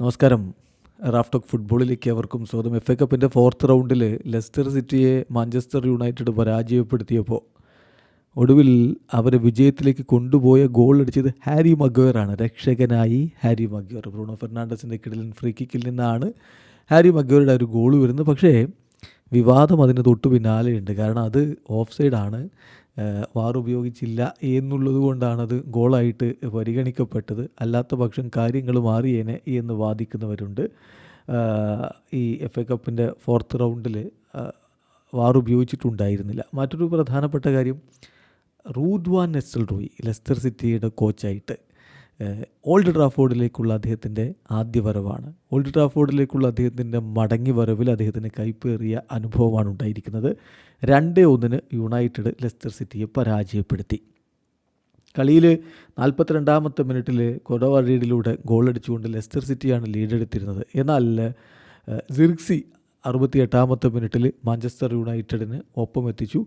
നമസ്കാരം. Raf talk ഫുട്ബോളിലേക്ക് അവർക്കും സ്വാഗതം. FA കപ്പിൻ്റെ 4th റൗണ്ടിൽ ലെസ്റ്റർ സിറ്റിയെ മാഞ്ചസ്റ്റർ യുണൈറ്റഡ് പരാജയപ്പെടുത്തിയപ്പോൾ ഒടുവിൽ അവരെ വിജയത്തിലേക്ക് കൊണ്ടുപോയ ഗോൾ അടിച്ചത് ഹാരി മഗ്വയറാണ്. രക്ഷകനായി ഹാരി മഗ്വയർ. ബ്രൂണോ ഫെർണാണ്ടസിൻ്റെ കിടിലൻ ഫ്രീ കിക്കിൽ നിന്നാണ് ഹാരി മഗ്വയറുടെ ഒരു ഗോൾ വരുന്നത്. പക്ഷേ വിവാദം അതിന് തൊട്ടു പിന്നാലെയുണ്ട്. കാരണം അത് ഓഫ് സൈഡാണ്, വാർ ഉപയോഗിച്ചില്ല എന്നുള്ളത് കൊണ്ടാണത് ഗോളായിട്ട് പരിഗണിക്കപ്പെട്ടത്. അല്ലാത്ത പക്ഷം കാര്യങ്ങൾ മാറിയേനെ എന്ന് വാദിക്കുന്നവരുണ്ട്. ഈ FA കപ്പിൻ്റെ 4th റൗണ്ടിൽ വാർ ഉപയോഗിച്ചിട്ടുണ്ടായിരുന്നില്ല. മറ്റൊരു പ്രധാനപ്പെട്ട കാര്യം, റൂഡ് വാൻ നെസ്റ്റൽറോയ് ലെസ്റ്റർ സിറ്റിയുടെ കോച്ചായിട്ട് ഓൾഡ് ട്രാഫോർഡിലേക്കുള്ള അദ്ദേഹത്തിൻ്റെ ആദ്യ വരവാണ്. ഓൾഡ് ട്രാഫോർഡിലേക്കുള്ള അദ്ദേഹത്തിൻ്റെ മടങ്ങി വരവിൽ അദ്ദേഹത്തിന് കൈപ്പേറിയ അനുഭവമാണ് ഉണ്ടായിരിക്കുന്നത്. 2-1 യുണൈറ്റഡ് ലെസ്റ്റർ സിറ്റിയെ പരാജയപ്പെടുത്തി. കളിയിൽ 42ാമത്തെ മിനിറ്റിൽ കൊഡവാരീഡിലൂടെ ഗോളടിച്ചുകൊണ്ട് ലെസ്റ്റർ സിറ്റിയാണ് ലീഡെടുത്തിരുന്നത്. എന്നാൽ സിർക്സി 68ാമത്തെ മിനിറ്റിൽ മാഞ്ചസ്റ്റർ യുണൈറ്റഡിന് ഒപ്പം എത്തിച്ചു.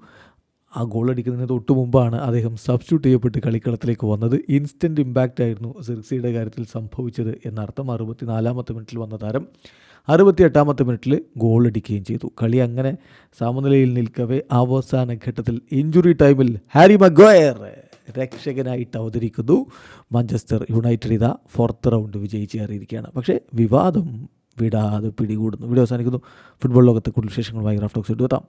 ആ ഗോളടിക്കുന്നതിന് തൊട്ട് മുമ്പാണ് അദ്ദേഹം സബ്സ്റ്റിറ്റ്യൂട്ട് ചെയ്യപ്പെട്ട് കളിക്കളത്തിലേക്ക് വന്നത്. ഇൻസ്റ്റൻറ്റ് ഇമ്പാക്റ്റ് ആയിരുന്നു സിർക്സിയുടെ കാര്യത്തിൽ സംഭവിച്ചത് എന്നർത്ഥം. 64ാമത്തെ മിനിറ്റിൽ വന്ന താരം 68ാമത്തെ മിനിറ്റിൽ ഗോളടിക്കുകയും ചെയ്തു. കളി അങ്ങനെ സമനിലയിൽ നിൽക്കവേ അവസാന ഘട്ടത്തിൽ ഇഞ്ചുറി ടൈമിൽ ഹാരി മഗ്വയർ രക്ഷകനായിട്ട് അവതരിക്കുന്നു. മാഞ്ചസ്റ്റർ യുണൈറ്റഡ് ഇതാ 4th റൗണ്ട് വിജയിച്ചേറിയിരിക്കുകയാണ്. പക്ഷേ വിവാദം വിടാതെ പിടികൂടുന്നു. വീഡിയോ അവസാനിക്കുന്നു. ഫുട്ബോൾ ലോകത്തെ കൂടുതൽ വിശേഷങ്ങളുമായി റാഫ് ടോക്സ് എത്താം.